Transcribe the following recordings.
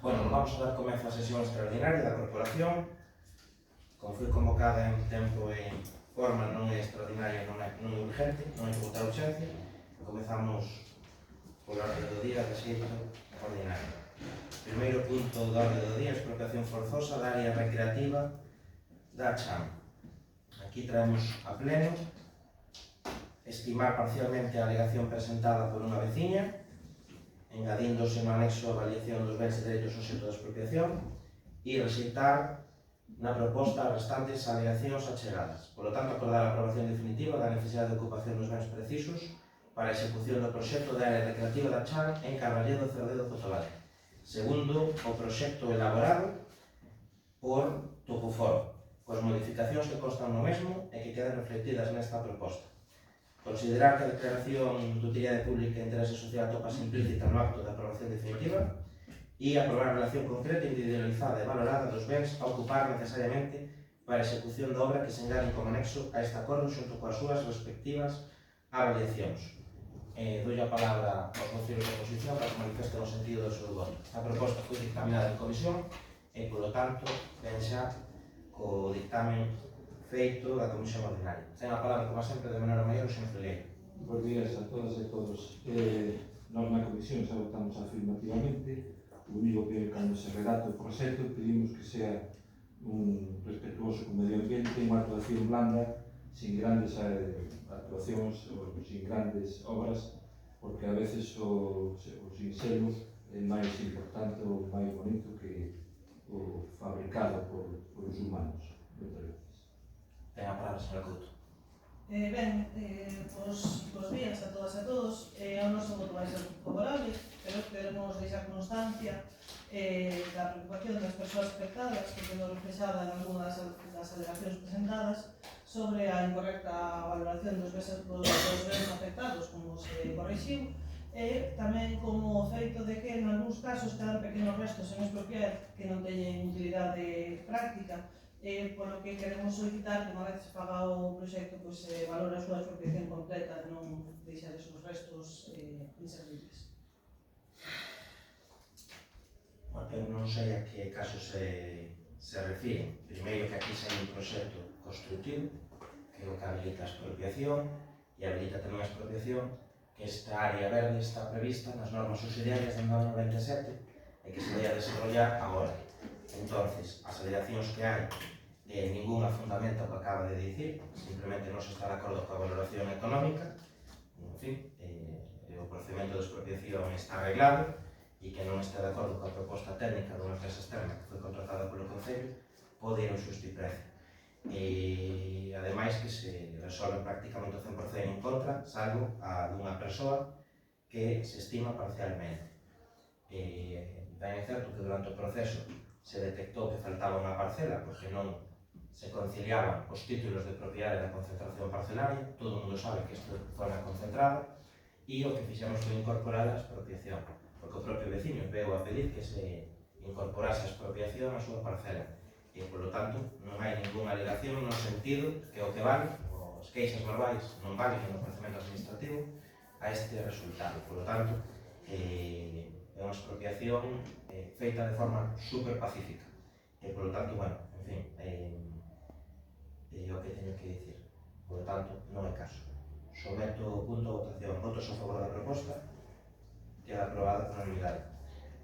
Bueno, vamos a dar comezo a sesión extraordinaria da Corporación. Como foi convocada en tempo e forma, non é extraordinaria, non é urgente, non é que votar urgencia. Comezamos por orde do día de xeito ordinario. Primeiro punto da orde do día, expropiación forzosa da área recreativa da Chan. Aquí traemos a pleno estimar parcialmente a alegación presentada por unha veciña, engadíndose no anexo a avaliación dos bens e dereitos obxecto da expropiación e rexeitar na proposta as restantes alegacións achegadas. Por lo tanto, acordar a aprobación definitiva da necesidade de ocupación dos bens precisos para a execución do proxecto de área recreativa da Chan en Carballedo, Cerdedo, Cotoballe, segundo o proxecto elaborado por Topoforo, coas modificacións que constan no mesmo e que quedan reflectidas nesta proposta. Considerar que a declaración de utilidade pública e interese social atopas implícita no acto de aprobación definitiva e aprobar a relación concreta, individualizada e valorada dos bens a ocupar necesariamente para a execución da obra que se engaden como anexo a este acordo xunto coas súas respectivas avaliacións. Doi a palabra aos concellos de oposición para que manifesten o sentido do seu voto. A proposta foi dictaminada en comisión e, polo tanto, ven xa co dictamen feito da Comisión Ordinaria. Ten a palabra, como sempre, de menor a maior, o señor Filgueiro. Bos días a todas e todos. Nós na Comisión xa votamos afirmativamente. O único que, cando se redacta o proxecto, pedimos que sea un respetuoso con o medio ambiente, unha actuación blanda, sin grandes actuacións ou sin grandes obras, porque a veces o sinxelo é máis importante ou máis bonito que o fabricado por os humanos. Moitas veces. Ten a palabra, señor Couto. Bos días a todas e a todos. O noso voto vai ser favorable, pero queremos deixar constancia da preocupación das persoas afectadas, que quedou reflexada en algunhas das alegacións presentadas, sobre a incorrecta valoración dos bens afectados, como se corrixiu, e tamén como o feito de que en algúns casos quedan pequenos restos en expropiar que non teñen utilidade práctica, polo que queremos solicitar que unha vez se faga o proxecto se valore a súa expropiación completa e non deixar esos restos inservibles. Bueno, eu non sei a que caso se refire. Primeiro que aquí se hai un proxecto constructivo que é o que habilita a expropiación e habilita tamén a expropiación que esta área verde está prevista nas normas subsidiarias do ano 97 e que se vai a desarrollar agora. Entonces, as alegacións que hai ninguna fundamenta o que acaba de dicir, simplemente non se está de acordo coa valoración económica, en fin, o procedimento de expropiación está arreglado e que non está de acordo coa proposta técnica dunha empresa externa que foi contratada polo Concello pode ir ao xustiprecio. E, ademais, que se resolve prácticamente o 100% en contra, salvo a dunha persoa que se estima parcialmente. Ben é certo que durante o proceso se detectou que faltaba unha parcela porque non se conciliaban os títulos de propiedade da concentración parcelaria, todo o mundo sabe que isto foi unha concentrada, e o que fixemos foi incorporar a expropiación, porque o propio veciño veu a pedir que se incorporase a expropiación a súa parcela, e, polo tanto, non hai ninguna alegación no sentido que o que vale, os queixas verbais non valen no procedimento administrativo a este resultado. Polo tanto, é unha expropiación feita de forma super pacífica, e, polo tanto, bueno, en fin, é o que teño que dicir. Por lo tanto, non é caso. Someto o punto a votación. Votos a favor da proposta. Queda aprobada por unanimidade.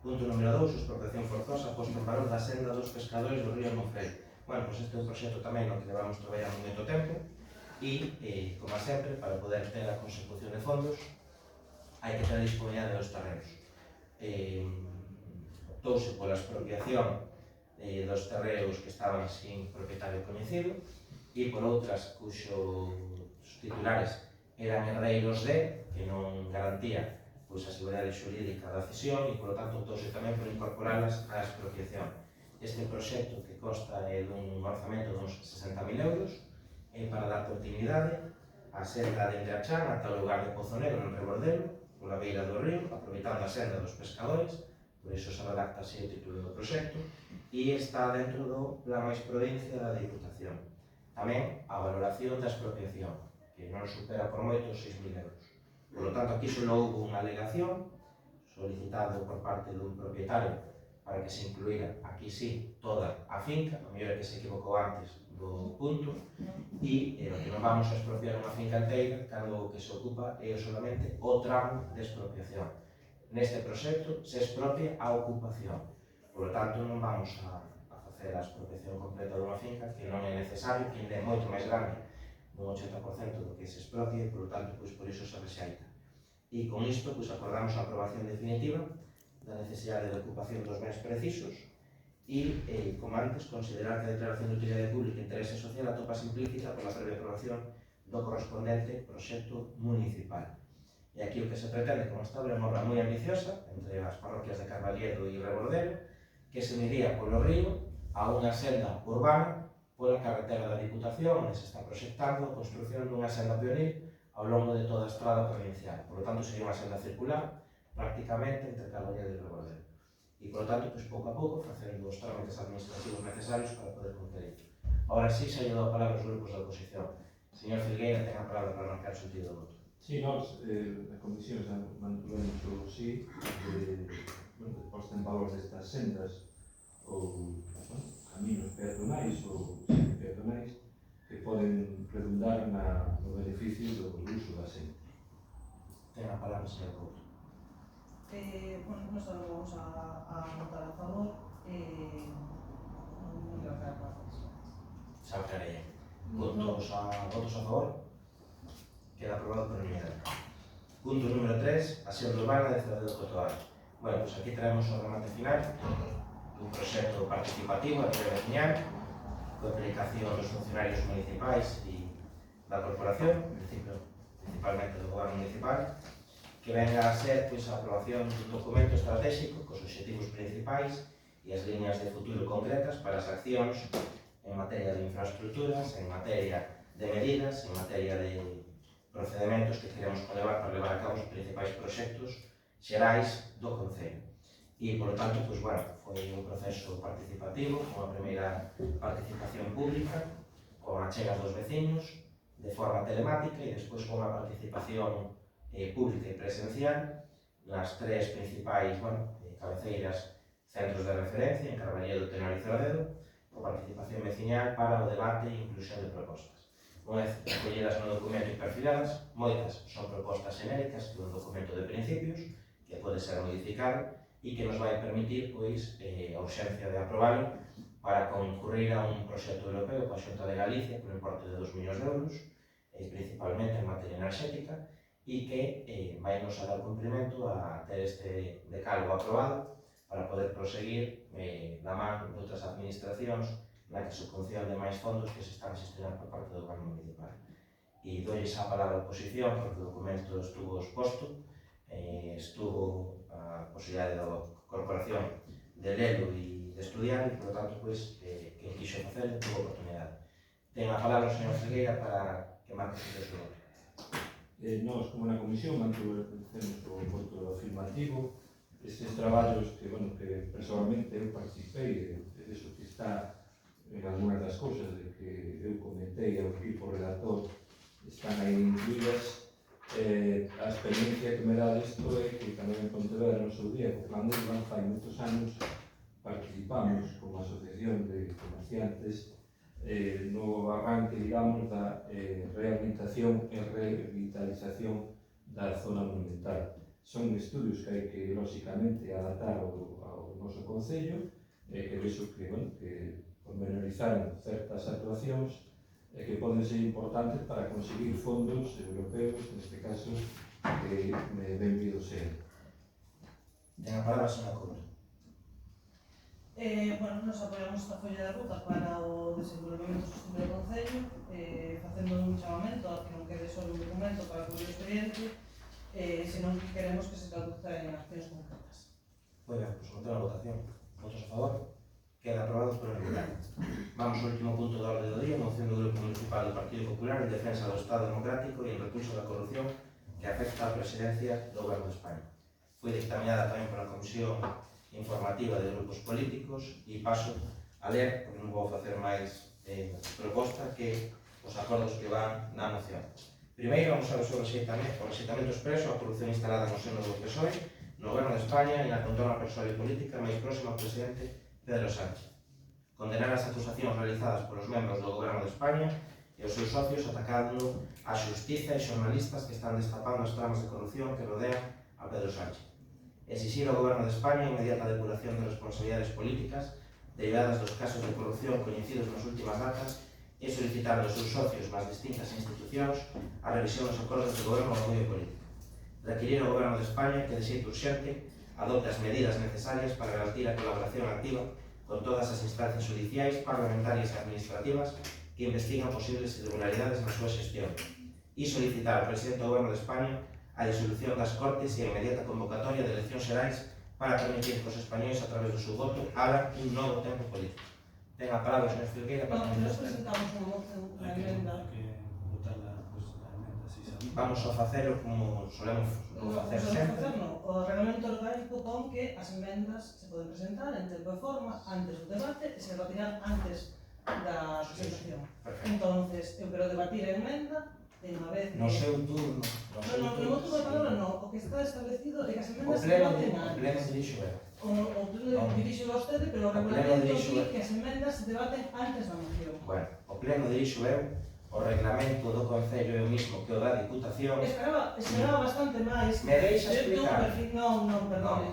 Punto número 2. Expropiación forzosa posto en valor da senda dos pescadores do río Monfrei. Bueno, pois este é un proxecto tamén no que levamos traballando moito tempo e, como sempre, para poder ter a consecución de fondos hai que ter a disponibilidade dos terrenos. Optouse pola expropiación dos terreos que estaban sin propietario coñecido e por outras cuxos titulares eran herdeiros que non garantía a seguridade xurídica da cesión e, por lo tanto, optouse tamén por incorporalas á expropiación. Este proxecto, que consta dun orzamento de uns 60.000 euros, é para dar continuidade á senda dende a Chan ata o lugar de Pozo Negro, en Rebordelo, pola beira do río, aproveitando a senda dos pescadores, por iso se redacta así o título do proxecto, e está dentro do Plan Mais Provincia da Diputación. Tamén a valoración da expropiación, que non supera por moito os 6.000 euros. Por lo tanto, aquí só houve unha alegación solicitado por parte dun propietario para que se incluíra aquí sí toda a finca, a mellor é que se equivocou antes do punto, e o que non vamos a expropiar unha finca inteira cando o que se ocupa é solamente o tramo de expropiación. Neste proxecto se expropia a ocupación, por lo tanto non vamos a facer a expropiación completa dunha finca que non é necesario, que ainda é moito máis grande dun 80% do que se expropia e, por lo tanto, por iso se rexeita. E con isto acordamos a aprobación definitiva da necesidade de ocupación dos bens precisos e, como antes, considerar que a declaración de utilidade pública e interese social atopa implícita pola previa aprobación do correspondente proxecto municipal. E aquí o que se pretende con esta obra é unha obra moi ambiciosa entre as parroquias de Carballedo e Rebordelo, que se uniría polo río a unha senda urbana pola carretera da Diputación, onde se está proxectando a construción dunha senda pionil ao longo de toda a estrada provincial. Por lo tanto, sería unha senda circular, prácticamente entre Carballedo e Rebordelo. E, por lo tanto, pouco a pouco, facendo os trámites administrativos necesarios para poder cumprir. Ahora sí, se ha dado a palabra aos grupos da oposición. Señor Filgueira, ten a palabra para marcar o sentido do voto. Sí, nós, a Comisión xa mantuvemos o sí posta en valor destas sendas ou caminos peatonais ou semipeatonais que poden redundar no beneficio do uso da senda. Ten a palabra, señor Couto. Bueno, nós agora vamos a votar a favor. Non quero crear partes. Xa aclarei. Votos a favor? Queda aprobado por unanimidade. Punto número 3, Asión urbana de Cidade do Cotoar. Bueno, pues aquí traemos o remate final dun proxecto participativo a nivel veciñal, coa implicación dos funcionarios municipais e da corporación, principalmente do goberno municipal, que venga a ser a aprobación dun documento estratégico cos obxectivos principais e as líneas de futuro concretas para as accións en materia de infraestructuras, en materia de medidas, en materia de procedementos que queremos levar para levar a cabo os principais proxectos xerais do Concello. E, por lo tanto, foi un proceso participativo, unha primeira participación pública, con achegas dos veciños, de forma telemática, e despois con unha participación pública e presencial nas tres principais cabeceiras centros de referencia, en Carballedo, Tenor e Cerdedo, con participación veciñal para o debate e inclusión de propostas. Unha vez acollidas no documento e perfiladas, moitas son propostas xenéricas que un documento de principios que pode ser modificado e que nos vai permitir a urxencia de aprobarlo para concurrir a un proxecto europeo coa Xunta de Galicia por importe de 2 millóns de euros, principalmente en materia enerxética, e que vai nos a dar cumprimento a ter este decálogo aprobado para poder proseguir da man de outras administracións na que se concede máis fondos que se están gestionando por parte do goberno municipal. E doulles a palabra a oposición, porque o documento estuvo exposto, estuvo a posibilidade da corporación de lelo e de estudiar, e, por lo tanto, quen quixo facer, tuvo oportunidade. Ten a palabra o señor Filgueira para que marque o seu voto. Nós, como na Comisión, mantuvemos o voto afirmativo. Estes traballos que personalmente eu participei, de eso que está en algunas das cousas de que eu comentei ao equipo relator están aí incluídas. A experiencia que me dá disto é que tamén en Pontevedra no seu día, co plan de Urban, fai moitos anos participamos como asociación de comerciantes no arranque, digamos, da rehabilitación e revitalización da zona monumental. Son estudios que hai que, lóxicamente, adaptar ao noso Concello, que vexo que pormenorizaron certas actuacións que poden ser importantes para conseguir fondos europeos, neste caso, que benvidos sean. Ten a palabra, señora Couto. Bueno, nos apoiamos esta folla de ruta para o desenvolvemento sostenible do Concello, facendo un chamamento a que non quede só un documento para cubrir o expediente, senón que queremos que se traduzca en accións concretas. Moi ben, pois someter a votación. Votos a favor? Queda aprobado por unanimidade. Vamos ao último punto da orde do día, moción do Grupo Municipal do Partido Popular en defensa do Estado Democrático e en recurso da corrupción que afecta a presidencia do Goberno de España. Foi dictaminada tamén pola Comisión Informativa de Grupos Políticos e paso a ler, porque non vou facer máis proposta que os acordos que van na moción. Primeiro, vamos a ver sobre o rexeitamento expreso a corrupción instalada no seno do PSOE no Goberno de España e na contorna persoal e política máis próxima ao presidente Pedro Sánchez. Condenar as acusacións realizadas polos membros do Goberno de España e os seus socios atacando a xustiza e xornalistas que están destapando as tramas de corrupción que rodean a Pedro Sánchez. Exixir ao Goberno de España a inmediata depuración de responsabilidades políticas derivadas dos casos de corrupción coñecidos nas últimas datas e solicitar aos seus socios nas distintas institucións a revisión dos acordos de goberno e apoio político. Requirir ao Goberno de España que, de xeito urxente, adopte as medidas necesarias para garantir a colaboración activa con todas as instancias judiciais, parlamentarias e administrativas que investigan posibles irregularidades na súa xestión e solicitar ao Presidente do Goberno de España a disolución das Cortes e a inmediata convocatoria de eleccións xerais para permitir que os españois, a través do seu voto, abran un novo tempo político. Ten a palabra o señor Filgueira para No, nos presentamos unha emenda. Hai que votarla, pues, a emenda, si se admite. Vamos a facelo como solemos facer sempre. O reglamento orgánico pon que as emendas se poden presentar en tempo e forma antes do debate e se debatirán antes da presentación. Perfecto. Entonces, eu quero debatir a emenda e unha vez No seu turno, No voto da palabra no, o que está establecido é que as O emendas se pleno debaten antes. dirixo eu. O pleno dirixo a vostede, pero o reglamento di que as emendas se debaten antes da moción. Bueno, o pleno dirixo eu, o reglamento do Concello é o mismo que o da Diputación. Esperaba bastante máis. Me deixa Eu tengo un explicar. perfil, non, perdone.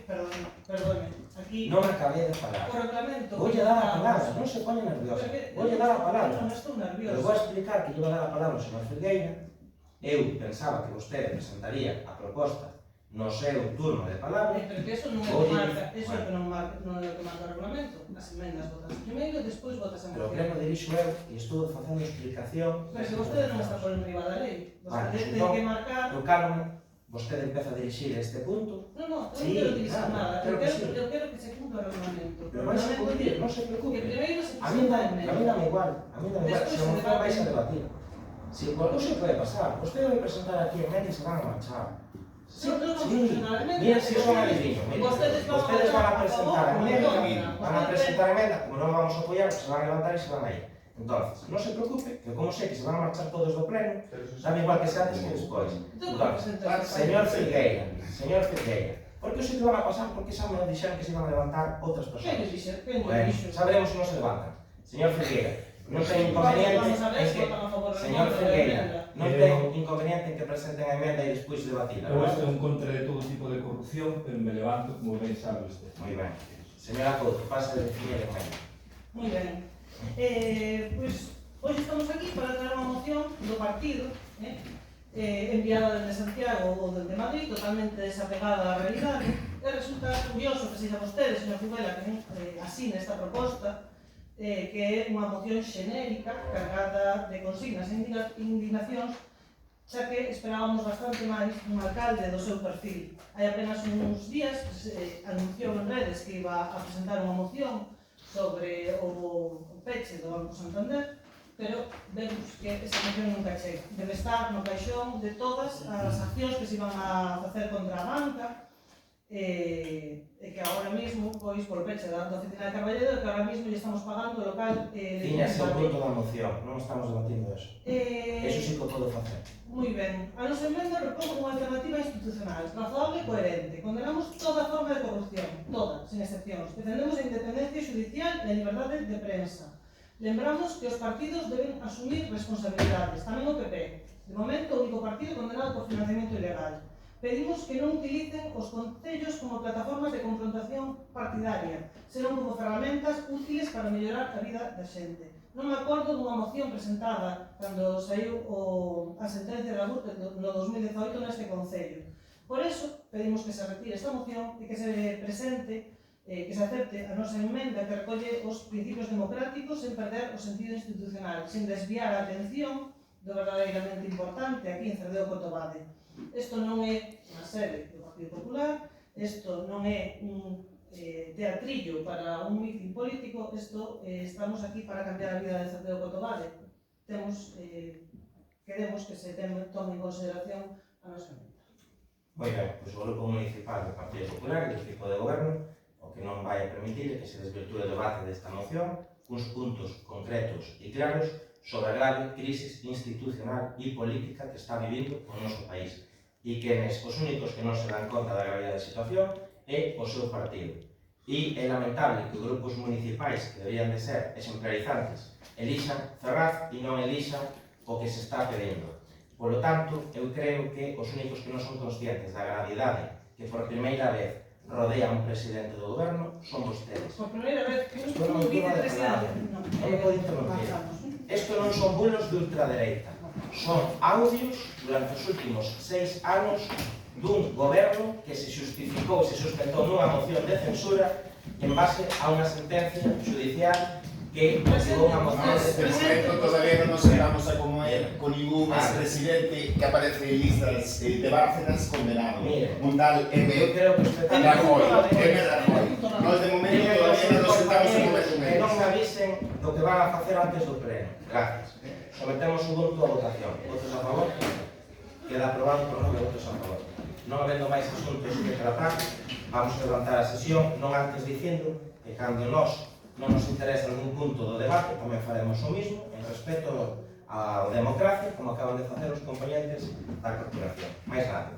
Perdone. Aquí, Non acabei de o falar. reglamento... Voy a dar a palabra, non se pone nerviosa. Voy a dar a palabra. Non estou Pero vou nerviosa. explicar que iba a dar a palabra ao señor Filgueira. Eu pensaba que vostede presentaría a proposta no seu turno de palabra. Pero que eso non é o que marca, eso é o que non é o que marca o reglamento. As emendas votas primeiro e despois votas a Pero o moción. pleno dirixo eu e estou facendo explicación. Pero se vostede non está por enriba da lei, vostede ten que marcar... Eu calmo, vostede empeza a dirixir este punto. No, eu non Sí, quero dirixir claro, nada, claro que sí. eu quero que se cumpla o reglamento. Pero vais a cumprir, non se Que preocupe. primeiro se A mí presenta a dame emenda. igual, Despois se se non debate. vais a debatir. Si, non se pode pasar, vostede vai presentar aquí en medio e se van a marchar. Sí, Non vamos a sí. presentar a emenda. Mira, si son adivinos, Vostedes van a ustedes van a votar a presentar favor, emenda, como no. van a presentar emenda, como non vamos a apoyar, se van a levantar e se van a ir. Entonces, non se preocupe, que como sei que se van a marchar todos do pleno, dame igual que se antes que despois. Entonces, señor Filgueira, porque os que van a pasar, porque xa me dixeron que se iban a levantar outras Quen persoas. dixo? Bueno, sabremos se non se levantan. Señor Filgueira, non ten inconveniente Vamos a ver en se que... votan a favor Señor da Filgueira, emenda. non ten inconveniente en que presenten a emenda e despois debatila, Eu non? estou en contra de todo tipo de corrupción, pero me levanto como ben sabe usted. Moi ben. Señora Couto, pasa de definir a emenda. Moi ben. Pois, hoxe estamos aquí para traer unha moción do partido, enviada desde Santiago ou desde Madrid, totalmente desapegada á realidade. E resulta curioso que sexa vostede, señor Fubela, que asine esta proposta, que é unha moción xenérica, cargada de consignas e indignacións, xa que esperábamos bastante máis dun alcalde do seu perfil. Hai apenas uns días anunciou en redes que iba a presentar unha moción sobre o peche do Banco Santander, pero vemos que esa moción nunca chega. Debe estar no caixón de todas as accións que se iban a facer contra a banca, e que agora mesmo, pois, por peche da oficina de Carballedo, que agora mesmo lle estamos pagando o local de Tiña ese punto da moción, non estamos debatindo eso. Eso sí que o podo facer. Moi ben. A nosa emenda propón unha alternativa institucional, razonable e coherente. Condenamos toda forma de corrupción, toda, sin excepcións. Defendemos a independencia judicial e a liberdade de prensa. Lembramos que os partidos deben asumir responsabilidades, tamén o PP. De momento, o único partido condenado por financiamento ilegal. Pedimos que non utilicen os concellos como plataformas de confrontación partidaria, senón como ferramentas útiles para mellorar a vida da xente. Non me acordo dunha moción presentada cando saiu a sentencia da Gürtel no 2018 neste Concello. Por eso, pedimos que se retire esta moción e que se presente, que se acepte a nosa emenda que recolle os principios democráticos sen perder o sentido institucional, sen desviar a atención do verdadeiramente importante aquí en Cerdeo Cotobade. Isto non é unha sede do Partido Popular, isto non é un teatrillo para un mitin político, isto estamos aquí para cambiar a vida de Cerdeo Cotobade. Queremos que se tome en consideración a nosa emenda. Moi ben, pois o Grupo Municipal do Partido Popular e o equipo de goberno o que non vai a permitir é que se desvirtúe o debate desta moción cuns puntos concretos e claros sobre a grave crisis institucional e política que está vivindo o noso país. e que os únicos que non se dan conta da gravidade da situación é o seu partido. E é lamentable que grupos municipais que deberían de ser exemplarizantes elixan Ferraz e non elixan o que se está pedindo. Por lo tanto, eu creo que os únicos que non son conscientes da gravidade que por primeira vez rodea un presidente do goberno son vostedes. Por primeira vez que Non un me vicepresidente. non me pode interrumpir. Isto non son bulos de ultradereita, son audios durante os últimos 6 anos dun goberno que se justificou, se sustentou nunha moción de censura en base a unha sentencia judicial que motivou unha moción de Presidente, censura. todavía non nos llegamos a como é con ningún expresidente que aparece en listas de Bárcenas condenado. Mire, Un tal eu M. creo que usted Rajoy. M. Rajoy. Nós de momento todavía non nos sentamos a comer con que non me eles. avisen do que van a facer antes do pleno. Gracias. Sometemos o voto a votación. Votos a favor? Queda aprobado por 9 votos a favor. Non habendo máis asuntos que tratar, vamos a levantar a sesión, non antes dicindo que cando nós non nos interesa algún punto do debate, tamén faremos o mismo, en respeto á democracia, como acaban de facer os compañentes da corporación. Mais nada.